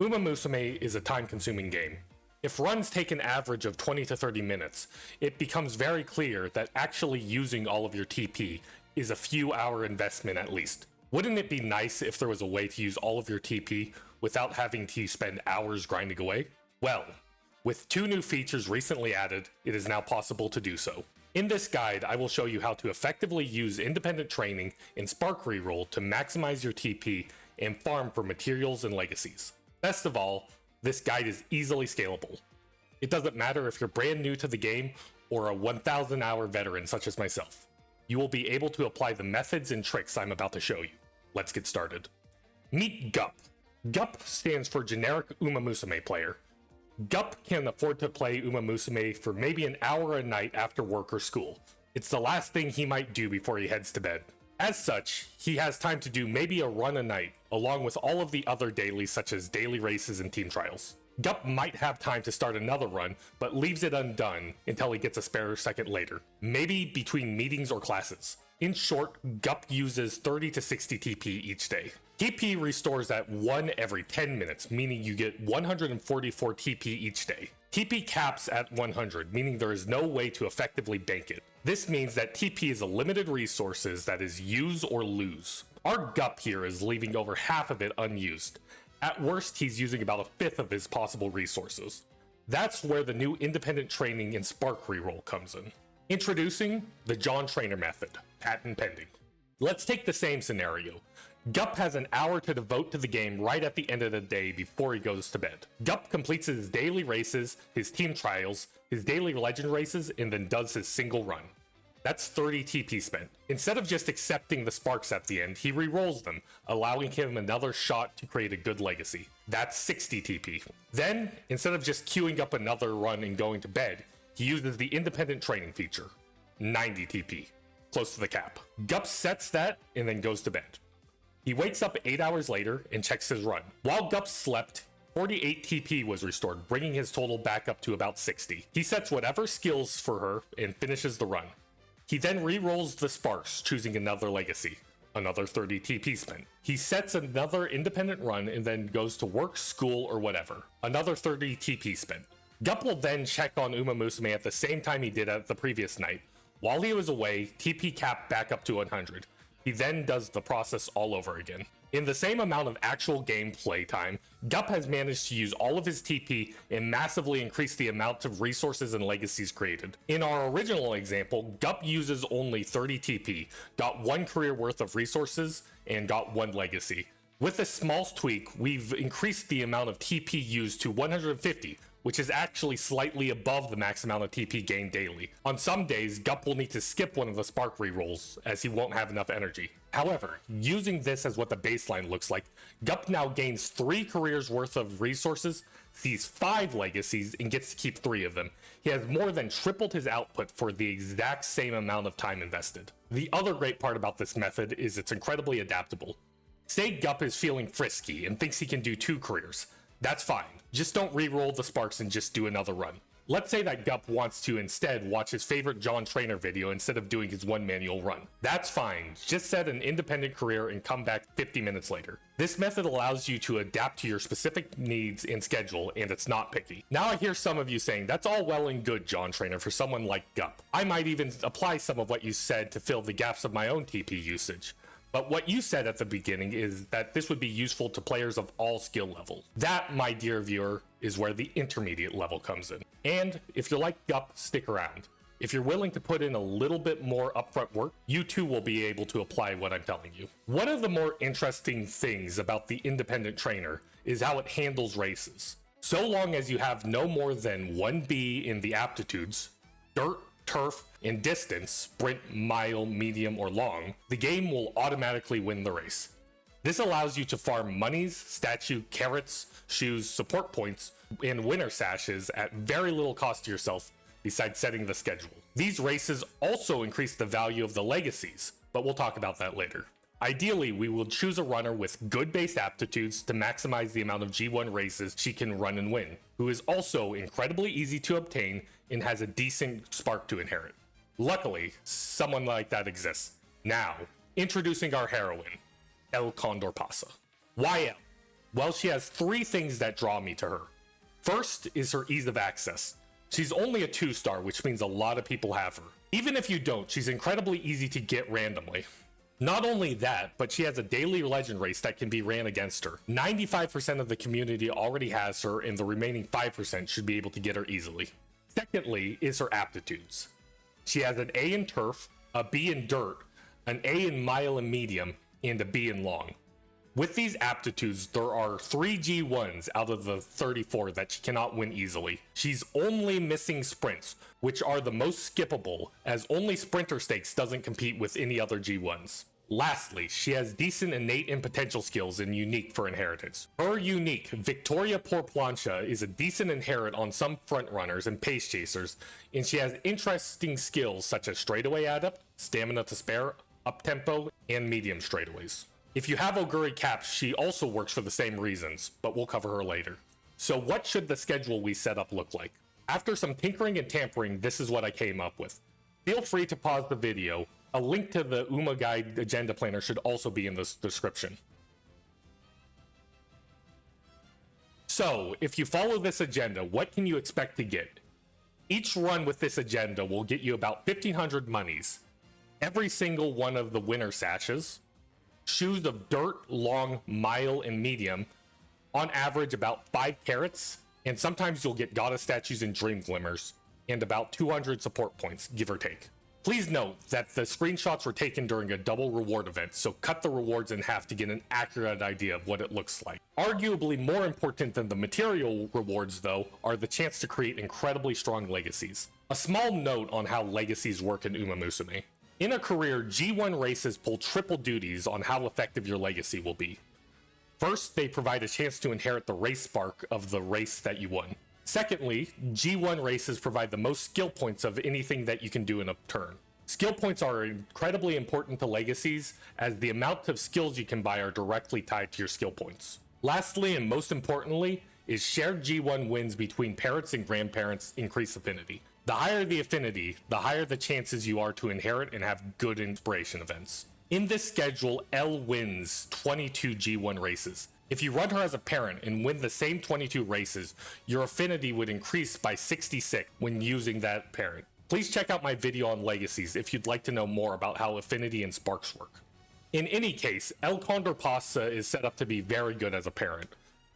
Uma Musume is a time-consuming game. If runs take an average of 20 to 30 minutes, it becomes very clear that actually using all of your TP is a few hour investment at least. Wouldn't it be nice if there was a way to use all of your TP without having to spend hours grinding away? Well, with 2 new features recently added, it is now possible to do so. In this guide, I will show you how to effectively use independent training and Spark Reroll to maximize your TP and farm for materials and legacies. Best of all, this guide is easily scalable. It doesn't matter if you're brand new to the game or a 1,000 hour veteran such as myself. You will be able to apply the methods and tricks I'm about to show you. Let's get started. Meet GUP. GUP stands for Generic Uma Musume Player. GUP can afford to play Uma Musume for maybe an hour a night after work or school. It's the last thing he might do before he heads to bed. As such, he has time to do maybe a run a night, along with all of the other dailies such as daily races and team trials. GUP might have time to start another run, but leaves it undone until he gets a spare second later, maybe between meetings or classes. In short, GUP uses 30 to 60 TP each day. TP restores at 1 every 10 minutes, meaning you get 144 TP each day. TP caps at 100, meaning there is no way to effectively bank it. This means that TP is a limited resources that is use or lose. Our GUP here is leaving over half of it unused. At worst, he's using about a fifth of his possible resources. That's where the new independent training and Spark Reroll comes in. Introducing the John Trainer method, patent pending. Let's take the same scenario. GUP has an hour to devote to the game right at the end of the day before he goes to bed. GUP completes his daily races, his team trials, his daily legend races, and then does his single run. That's 30 TP spent. Instead of just accepting the sparks at the end, he re-rolls them, allowing him another shot to create a good legacy. That's 60 TP. Then, instead of just queuing up another run and going to bed, he uses the independent training feature. 90 TP. Close to the cap. GUP sets that and then goes to bed. He wakes up 8 hours later and checks his run. While GUP slept, 48 TP was restored, bringing his total back up to about 60. He sets whatever skills for her and finishes the run. He then re-rolls the sparks, choosing another legacy. Another 30 TP spent. He sets another independent run and then goes to work, school, or whatever. Another 30 TP spent. GUP will then check on Uma Musume at the same time he did at the previous night. While he was away, TP capped back up to 100. He then does the process all over again. In the same amount of actual gameplay time, GUP has managed to use all of his TP and massively increase the amount of resources and legacies created. In our original example, GUP uses only 30 TP, got 1 career worth of resources, and got 1 legacy. With a small tweak, we've increased the amount of TP used to 150, which is actually slightly above the max amount of TP gained daily. On some days, GUP will need to skip one of the Spark rerolls, as he won't have enough energy. However, using this as what the baseline looks like, GUP now gains 3 careers worth of resources, sees 5 legacies, and gets to keep 3 of them. He has more than tripled his output for the exact same amount of time invested. The other great part about this method is it's incredibly adaptable. Say GUP is feeling frisky and thinks he can do 2 careers. That's fine. Just don't re-roll the sparks and just do another run. Let's say that GUP wants to instead watch his favorite John Trainer video instead of doing his 1 manual run. That's fine. Just set an independent career and come back 50 minutes later. This method allows you to adapt to your specific needs and schedule, and it's not picky. Now I hear some of you saying, that's all well and good, John Trainer, for someone like GUP. I might even apply some of what you said to fill the gaps of my own TP usage. But what you said at the beginning is that this would be useful to players of all skill levels. That, my dear viewer, is where the intermediate level comes in. And if you're like GUP, stick around. If you're willing to put in a little bit more upfront work, you too will be able to apply what I'm telling you. One of the more interesting things about the independent trainer is how it handles races. So long as you have no more than 1B in the aptitudes, dirt, turf, and distance, sprint, mile, medium, or long, the game will automatically win the race. This allows you to farm monies, statue, carrots, shoes, support points, and winner sashes at very little cost to yourself, besides setting the schedule. These races also increase the value of the legacies, but we'll talk about that later. Ideally, we will choose a runner with good base aptitudes to maximize the amount of G1 races she can run and win, who is also incredibly easy to obtain and has a decent spark to inherit. Luckily, someone like that exists. Now, introducing our heroine, El Condor Pasa. Why El? Well, she has 3 things that draw me to her. First is her ease of access. She's only a 2-star, which means a lot of people have her. Even if you don't, she's incredibly easy to get randomly. Not only that, but she has a daily legend race that can be ran against her. 95% of the community already has her, and the remaining 5% should be able to get her easily. Secondly is her aptitudes. She has an A in turf, a B in dirt, an A in mile and medium, and a B in long. With these aptitudes, there are 3 G1s out of the 34 that she cannot win easily. She's only missing sprints, which are the most skippable, as only Sprinter Stakes doesn't compete with any other G1s. Lastly, she has decent innate and potential skills and unique for inheritance. Her unique, Victoria Porplancha, is a decent inherit on some frontrunners and pace chasers, and she has interesting skills such as straightaway adept, stamina to spare, up-tempo, and medium straightaways. If you have Oguri Caps, she also works for the same reasons, but we'll cover her later. So what should the schedule we set up look like? After some tinkering and tampering, this is what I came up with. Feel free to pause the video. A link to the UMA Guide agenda planner should also be in the description. So, if you follow this agenda, what can you expect to get? Each run with this agenda will get you about 1,500 monies, every single one of the winner sashes, shoes of dirt, long, mile, and medium, on average about 5 carats, and sometimes you'll get goddess statues and dream glimmers, and about 200 support points, give or take. Please note that the screenshots were taken during a double reward event, so cut the rewards in half to get an accurate idea of what it looks like. Arguably more important than the material rewards, though, are the chance to create incredibly strong legacies. A small note on how legacies work in Uma Musume. In a career, G1 races pull triple duties on how effective your legacy will be. First, they provide a chance to inherit the race spark of the race that you won. Secondly, G1 races provide the most skill points of anything that you can do in a turn. Skill points are incredibly important to legacies, as the amount of skills you can buy are directly tied to your skill points. Lastly, and most importantly, is shared G1 wins between parents and grandparents increase affinity. The higher the affinity, the higher the chances you are to inherit and have good inspiration events. In this schedule, L wins 22 G1 races. If you run her as a parent and win the same 22 races, your affinity would increase by 66 when using that parent. Please check out my video on legacies if you'd like to know more about how affinity and sparks work. In any case, El Condor Pasta is set up to be very good as a parent,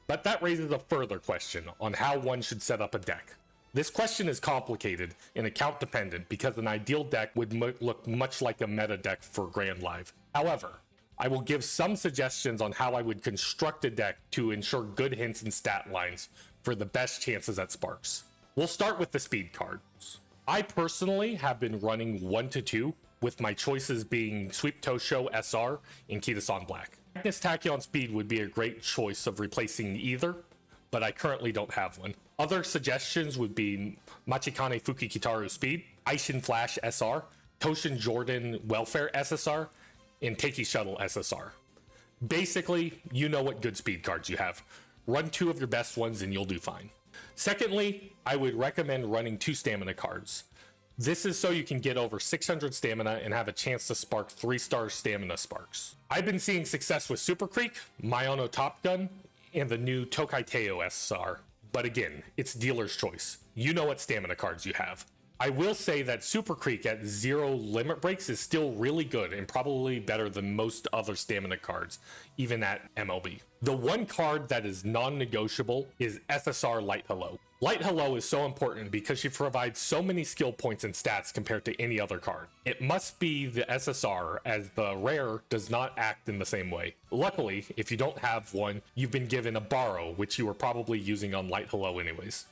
but that raises a further question on how one should set up a deck. This question is complicated and account dependent because an ideal deck would look much like a meta deck for Grand Live. However, I will give some suggestions on how I would construct a deck to ensure good hints and stat lines for the best chances at sparks. We'll start with the speed cards. I personally have been running 1-2, with my choices being Sweep Tosho SR and Kitasan Black. Magnus Tachyon Speed would be a great choice of replacing either, but I currently don't have one. Other suggestions would be Machikane Fukikitaru Speed, Aishin Flash SR, Toshin Jordan Welfare SSR, and Teiki Shuttle SSR. Basically, you know what good speed cards you have. Run 2 of your best ones and you'll do fine. Secondly, I would recommend running 2 stamina cards. This is so you can get over 600 stamina and have a chance to spark 3-star stamina sparks. I've been seeing success with Super Creek, Mayono Top Gun, and the new Tokai Teo SR. But again, it's dealer's choice. You know what stamina cards you have. I will say that Super Creek at 0 limit breaks is still really good and probably better than most other stamina cards, even at MLB. The one card that is non-negotiable is SSR Light Hello. Light Hello is so important because she provides so many skill points and stats compared to any other card. It must be the SSR, as the rare does not act in the same way. Luckily, if you don't have one, you've been given a borrow, which you were probably using on Light Hello anyways.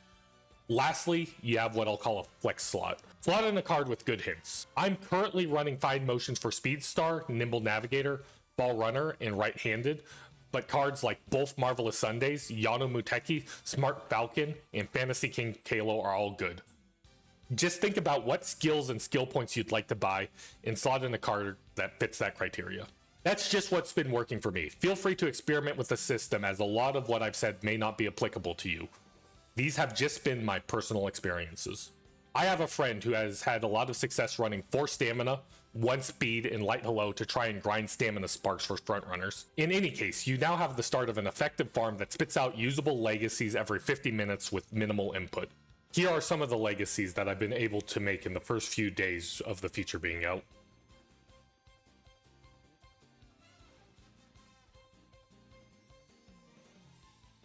Lastly, you have what I'll call a flex slot. Slot in a card with good hints. I'm currently running 5 motions for Speed Star, Nimble Navigator, Ball Runner, and Right-Handed, but cards like both Marvelous Sundays, Yano Muteki, Smart Falcon, and Fantasy King Kalo are all good. Just think about what skills and skill points you'd like to buy and slot in a card that fits that criteria. That's just what's been working for me. Feel free to experiment with the system, as a lot of what I've said may not be applicable to you. These have just been my personal experiences. I have a friend who has had a lot of success running 4 stamina, 1 speed, and light hello to try and grind stamina sparks for frontrunners. In any case, you now have the start of an effective farm that spits out usable legacies every 50 minutes with minimal input. Here are some of the legacies that I've been able to make in the first few days of the feature being out.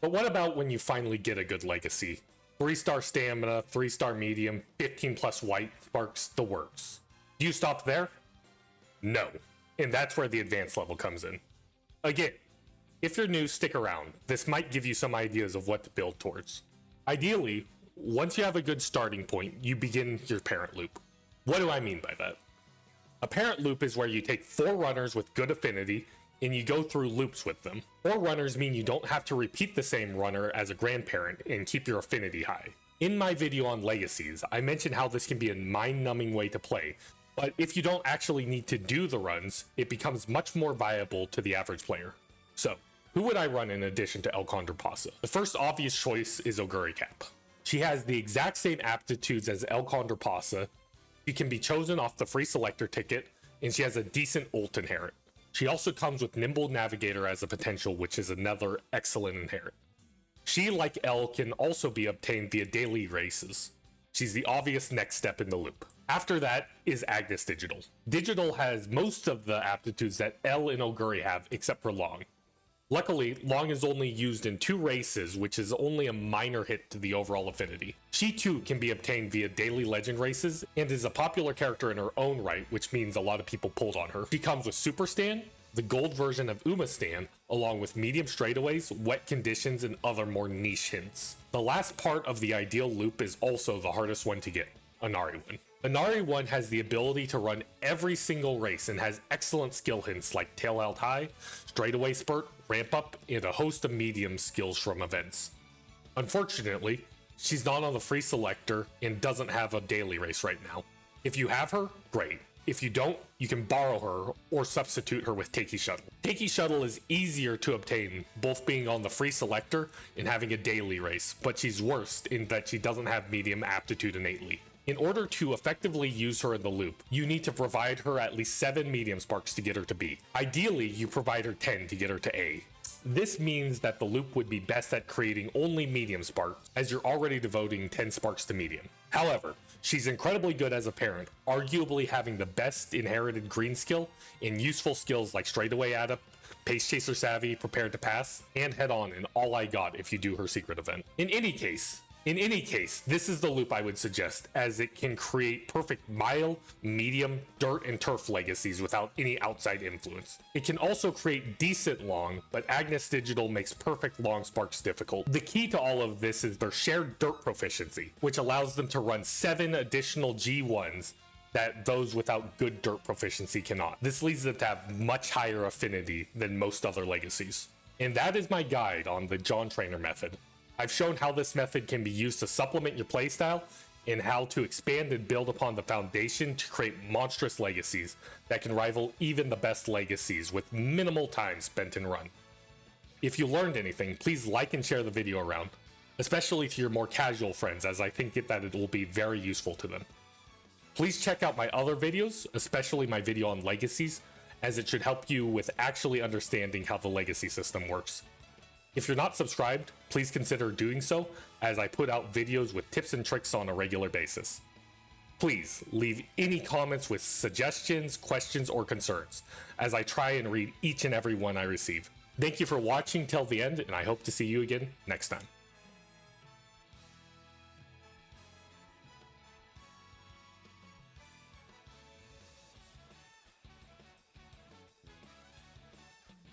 But what about when you finally get a good legacy? 3-star stamina, 3-star medium, 15 plus white sparks, the works. Do you stop there? No. And that's where the advanced level comes in. Again, if you're new, stick around. This might give you some ideas of what to build towards. Ideally, once you have a good starting point, you begin your parent loop. What do I mean by that? A parent loop is where you take 4 runners with good affinity and you go through loops with them. 4 runners mean you don't have to repeat the same runner as a grandparent and keep your affinity high. In my video on legacies, I mentioned how this can be a mind-numbing way to play, but if you don't actually need to do the runs, it becomes much more viable to the average player. So, who would I run in addition to Elcondor? The first obvious choice is Oguri Cap. She has the exact same aptitudes as Elcondor. She can be chosen off the free selector ticket, and she has a decent ult inherent. She also comes with Nimble Navigator as a potential, which is another excellent inherent. She, like El, can also be obtained via daily races. She's the obvious next step in the loop. After that is Agnes Digital. Digital has most of the aptitudes that El and Oguri have, except for Long. Luckily, Long is only used in 2 races, which is only a minor hit to the overall affinity. She too can be obtained via daily legend races, and is a popular character in her own right, which means a lot of people pulled on her. She comes with Super Stan, the gold version of Uma Stan, along with medium straightaways, wet conditions, and other more niche hints. The last part of the ideal loop is also the hardest one to get, Inari 1. Inari 1 has the ability to run every single race and has excellent skill hints like tail out high, straightaway spurt, ramp up, and a host of medium skills from events. Unfortunately, she's not on the free selector and doesn't have a daily race right now. If you have her, great. If you don't, you can borrow her or substitute her with Takey Shuttle. Takey Shuttle is easier to obtain, both being on the free selector and having a daily race, but she's worst in that she doesn't have medium aptitude innately. In order to effectively use her in the loop, you need to provide her at least 7 medium sparks to get her to B. Ideally, you provide her 10 to get her to A. This means that the loop would be best at creating only medium sparks, as you're already devoting 10 sparks to medium. However, she's incredibly good as a parent, arguably having the best inherited green skill and useful skills like straightaway adept, pace chaser savvy, prepared to pass, and head on in All I Got if you do her secret event. In any case, this is the loop I would suggest, as it can create perfect mile, medium, dirt, and turf legacies without any outside influence. It can also create decent long, but Agnes Digital makes perfect long sparks difficult. The key to all of this is their shared dirt proficiency, which allows them to run 7 additional G1s that those without good dirt proficiency cannot. This leads them to have much higher affinity than most other legacies. And that is my guide on the John Trainer method. I've shown how this method can be used to supplement your playstyle and how to expand and build upon the foundation to create monstrous legacies that can rival even the best legacies with minimal time spent in run. If you learned anything, please like and share the video around, especially to your more casual friends, as I think that it will be very useful to them. Please check out my other videos, especially my video on legacies, as it should help you with actually understanding how the legacy system works. If you're not subscribed, please consider doing so, as I put out videos with tips and tricks on a regular basis. Please leave any comments with suggestions, questions, or concerns, as I try and read each and every one I receive. Thank you for watching till the end, and I hope to see you again next time.